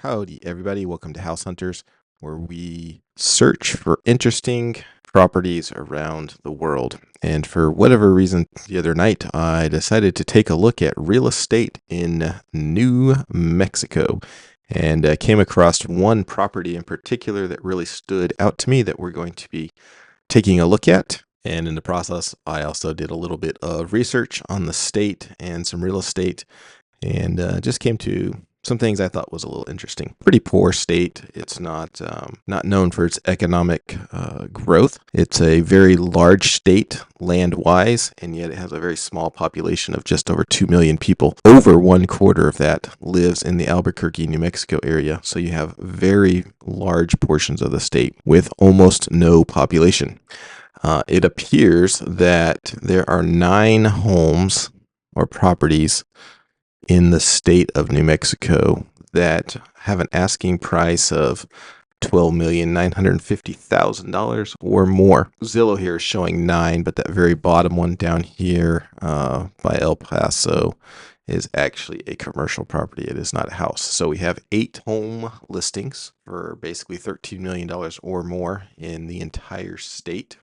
Howdy, everybody. Welcome to House Hunters, where we search for interesting properties around the world. And for whatever reason, the other night, I decided to take a look at real estate in New Mexico and came across one property in particular that really stood out to me that we're going to be taking a look at. And in the process, I also did a little bit of research on the state and some real estate and just came to some things I thought was a little interesting. Pretty poor state. It's not known for its economic growth. It's a very large state land-wise, and yet it has a very small population of just over 2 million people. Over 1/4 of that lives in the Albuquerque, New Mexico area. So you have very large portions of the state with almost no population. It appears that there are 9 homes or properties in the state of New Mexico that have an asking price of $12,950,000 or more. Zillow here is showing 9, but that very bottom one down here by El Paso is actually a commercial property. It is not a house. So we have 8 home listings for basically $13 million or more in the entire state.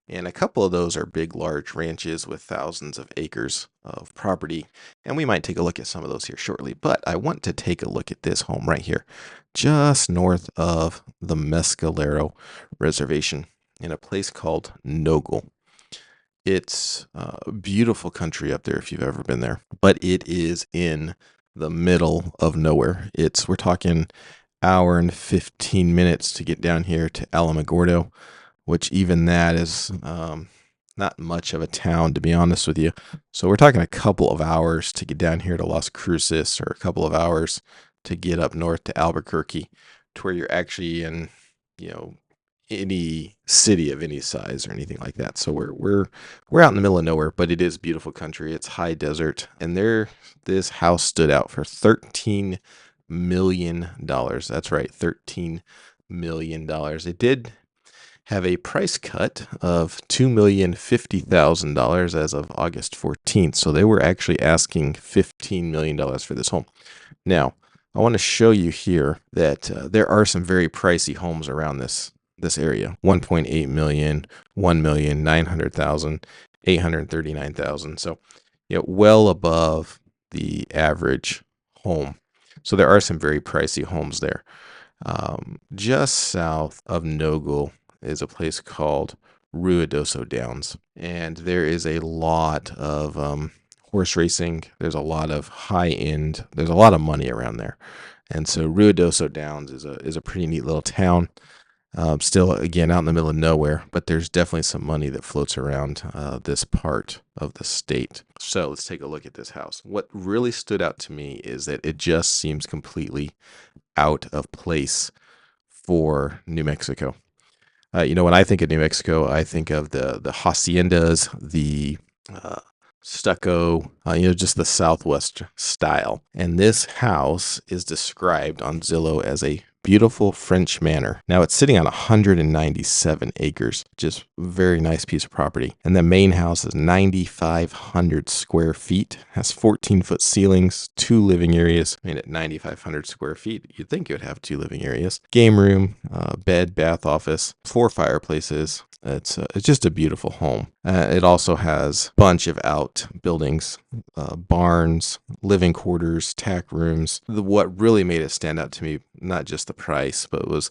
And a couple of those are big, large ranches with thousands of acres of property. And we might take a look at some of those here shortly. But I want to take a look at this home right here, just north of the Mescalero Reservation in a place called Nogal. It's a beautiful country up there if you've ever been there, but it is in the middle of nowhere. We're talking hour and 15 minutes to get down here to Alamogordo, which even that is not much of a town, to be honest with you. So we're talking a couple of hours to get down here to Las Cruces, or a couple of hours to get up north to Albuquerque, to where you're actually in, any city of any size or anything like that. So we're out in the middle of nowhere, but it is beautiful country. It's high desert, and this house stood out for $13 million. That's right, $13 million. It did have a price cut of $2,050,000 as of August 14th. So they were actually asking $15 million for this home. Now, I want to show you here that there are some very pricey homes around this area. 1.8 million, 1,900,000, 839,000. So, well above the average home. So there are some very pricey homes there. Just south of Nogal is a place called Ruidoso Downs, and there is a lot of horse racing. There's a lot of high-end. There's a lot of money around there, and so Ruidoso Downs is a pretty neat little town. Still, again, out in the middle of nowhere, but there's definitely some money that floats around this part of the state. So let's take a look at this house. What really stood out to me is that it just seems completely out of place for New Mexico. When I think of New Mexico, I think of the haciendas, the stucco, just the Southwest style. And this house is described on Zillow as a beautiful French manor. Now it's sitting on 197 acres, just very nice piece of property. And the main house is 9,500 square feet, has 14-foot ceilings, 2 living areas. I mean, at 9,500 square feet, you'd think it would have 2 living areas, game room, bed, bath, office, 4 fireplaces. It's just a beautiful home. It also has a bunch of outbuildings, barns, living quarters, tack rooms. What really made it stand out to me, not just the price, but it was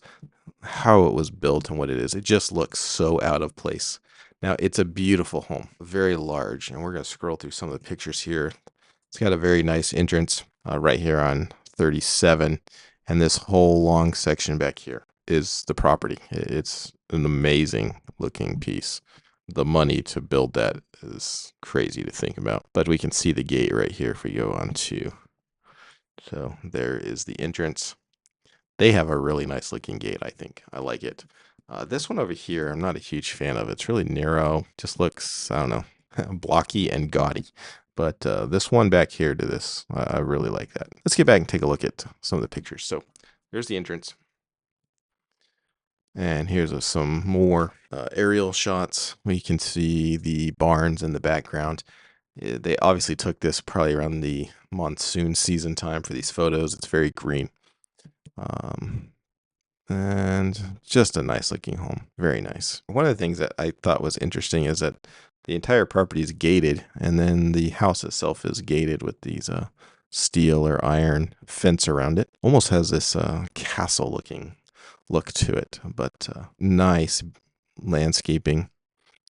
how it was built and what it is. It just looks so out of place. Now, it's a beautiful home, very large, and we're going to scroll through some of the pictures here. It's got a very nice entrance right here on 37, and this whole long section back here is the property. It's an amazing looking piece. The money to build that is crazy to think about, but we can see the gate right here if we go on to. So there is the entrance. They have a really nice looking gate, I think. I like it. This one over here, I'm not a huge fan of. It's really narrow, just looks, I don't know, blocky and gaudy. But this one back here to this, I really like that. Let's get back and take a look at some of the pictures. So there's the entrance. And here's some more aerial shots. We can see the barns in the background. They obviously took this probably around the monsoon season time for these photos. It's very green. And just a nice looking home. Very nice. One of the things that I thought was interesting is that the entire property is gated, and then the house itself is gated with these steel or iron fence around it. Almost has this castle looking look to it, but nice landscaping.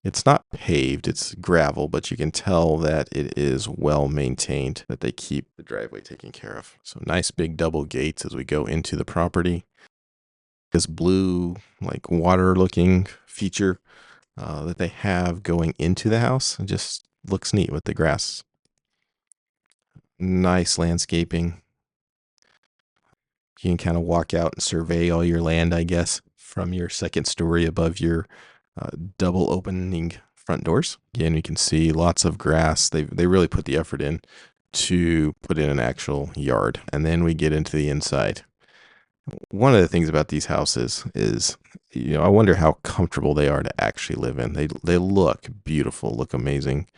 It's not paved, it's gravel, but you can tell that it is well maintained, that they keep the driveway taken care of. So nice big double gates as we go into the property. This blue, like water looking feature that they have going into the house. It just looks neat with the grass. Nice landscaping. You can kind of walk out and survey all your land, I guess, from your second story above your double opening front doors. Again, you can see lots of grass. They really put the effort in to put in an actual yard. And then we get into the inside. One of the things about these houses is, I wonder how comfortable they are to actually live in. They look beautiful, look amazing,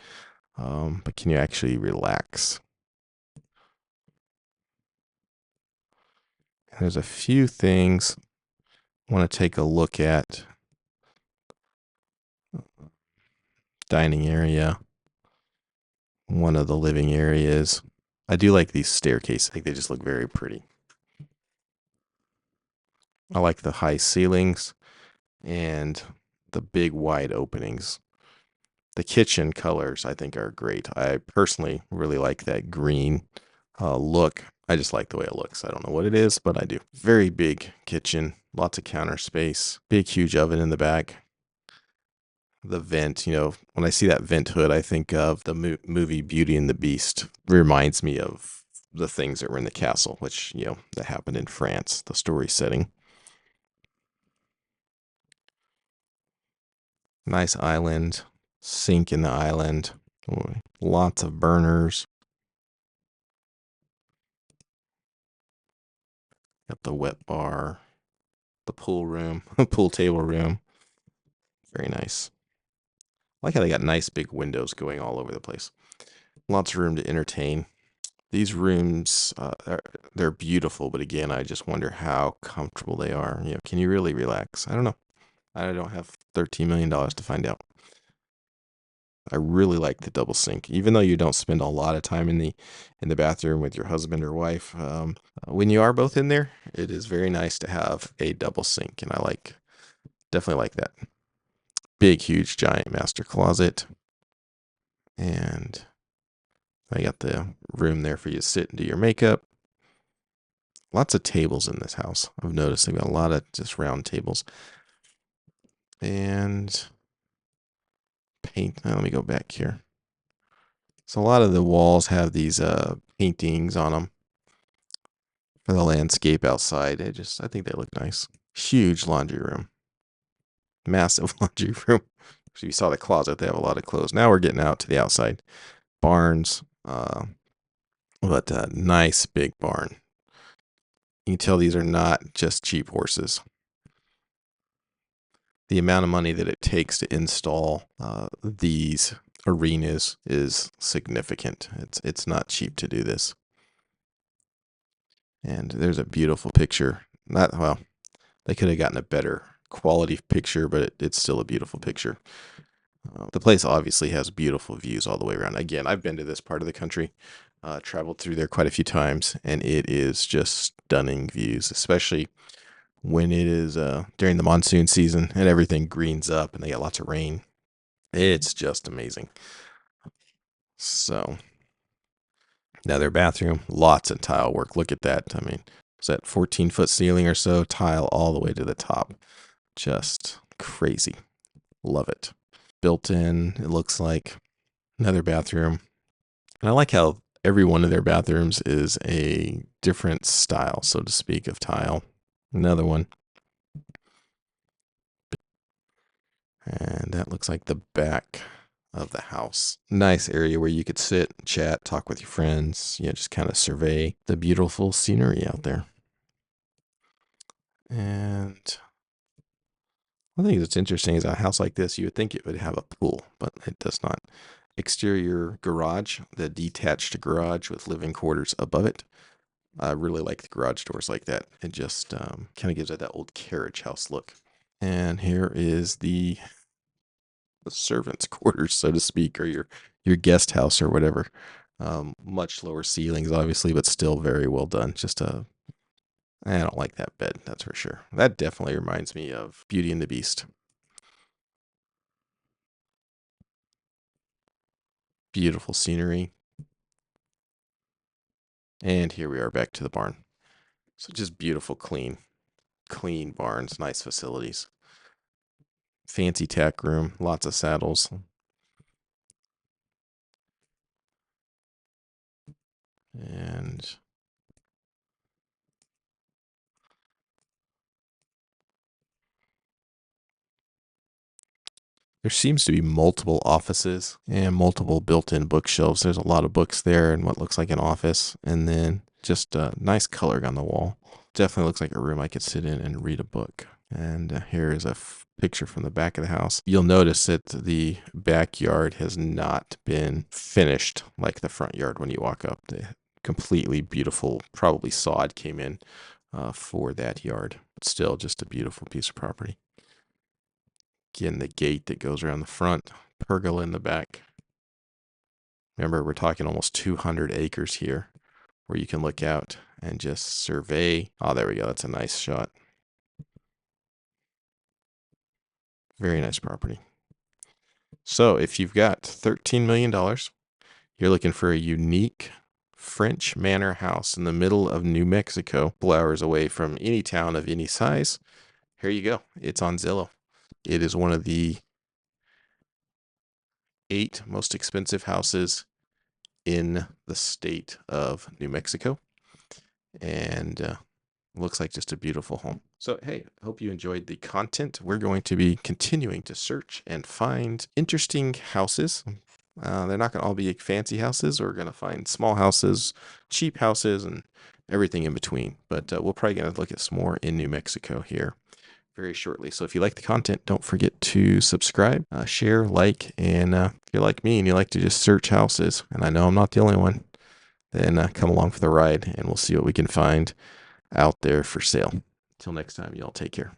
but can you actually relax? There's a few things I want to take a look at. Dining area, one of the living areas. I do like these staircases. I think they just look very pretty. I like the high ceilings and the big wide openings. The kitchen colors, I think, are great. I personally really like that green look. I just like the way it looks. I don't know what it is, but I do. Very big kitchen, lots of counter space, big, huge oven in the back. The vent, when I see that vent hood, I think of the movie Beauty and the Beast. Reminds me of the things that were in the castle, which, that happened in France, the story setting. Nice island, sink in the island, lots of burners. Got the wet bar, the pool room, pool table room. Very nice. I like how they got nice big windows going all over the place. Lots of room to entertain. These rooms, they're beautiful, but again, I just wonder how comfortable they are. Can you really relax? I don't know. I don't have $13 million to find out. I really like the double sink, even though you don't spend a lot of time in the bathroom with your husband or wife. When you are both in there, it is very nice to have a double sink, and I definitely like that. Big, huge, giant master closet, and I got the room there for you to sit and do your makeup. Lots of tables in this house. I've noticed they've got a lot of just round tables. And paint. Let me go back here. So a lot of the walls have these paintings on them for the landscape outside. I think they look nice. Huge laundry room. Massive laundry room. So you saw the closet. They have a lot of clothes. Now we're getting out to the outside. Barns. But a nice big barn. You can tell these are not just cheap horses. The amount of money that it takes to install these arenas is significant. It's not cheap to do this. And there's a beautiful picture. They could have gotten a better quality picture, but it's still a beautiful picture. The place obviously has beautiful views all the way around. Again, I've been to this part of the country, traveled through there quite a few times, and it is just stunning views, especially when it is during the monsoon season and everything greens up and they get lots of rain. It's just amazing. So now their bathroom, lots of tile work. Look at that. I mean, is that 14-foot ceiling or so? Tile all the way to the top. Just crazy. Love it. Built in, it looks like. Another bathroom. And I like how every one of their bathrooms is a different style, so to speak, of tile. Another one. And that looks like the back of the house. Nice area where you could sit, chat, talk with your friends, just kind of survey the beautiful scenery out there. And one thing that's interesting is a house like this, you would think it would have a pool, but it does not. Exterior garage, the detached garage with living quarters above it. I really like the garage doors like that. It just kind of gives it that old carriage house look. And here is the servants' quarters, so to speak, or your guest house or whatever. Much lower ceilings, obviously, but still very well done. I don't like that bed, that's for sure. That definitely reminds me of Beauty and the Beast. Beautiful scenery. And here we are back to the barn. So just beautiful, clean barns, nice facilities. Fancy tack room, lots of saddles. And there seems to be multiple offices and multiple built-in bookshelves. There's a lot of books there and what looks like an office. And then just nice coloring on the wall. Definitely looks like a room I could sit in and read a book. And here is a picture from the back of the house. You'll notice that the backyard has not been finished like the front yard when you walk up. The completely beautiful, probably sod came in for that yard. But still just a beautiful piece of property. Again, the gate that goes around the front, pergola in the back. Remember, we're talking almost 200 acres here where you can look out and just survey. Oh, there we go. That's a nice shot. Very nice property. So if you've got $13 million, you're looking for a unique French Manor House in the middle of New Mexico, a couple hours away from any town of any size, here you go. It's on Zillow. It is one of the 8 most expensive houses in the state of New Mexico. And looks like just a beautiful home. So, hey, I hope you enjoyed the content. We're going to be continuing to search and find interesting houses. They're not going to all be fancy houses. We're going to find small houses, cheap houses, and everything in between. But we're probably going to look at some more in New Mexico here very shortly. So if you like the content, don't forget to subscribe, share, like, and if you're like me and you like to just search houses, and I know I'm not the only one, then come along for the ride and we'll see what we can find out there for sale. Till next time, y'all take care.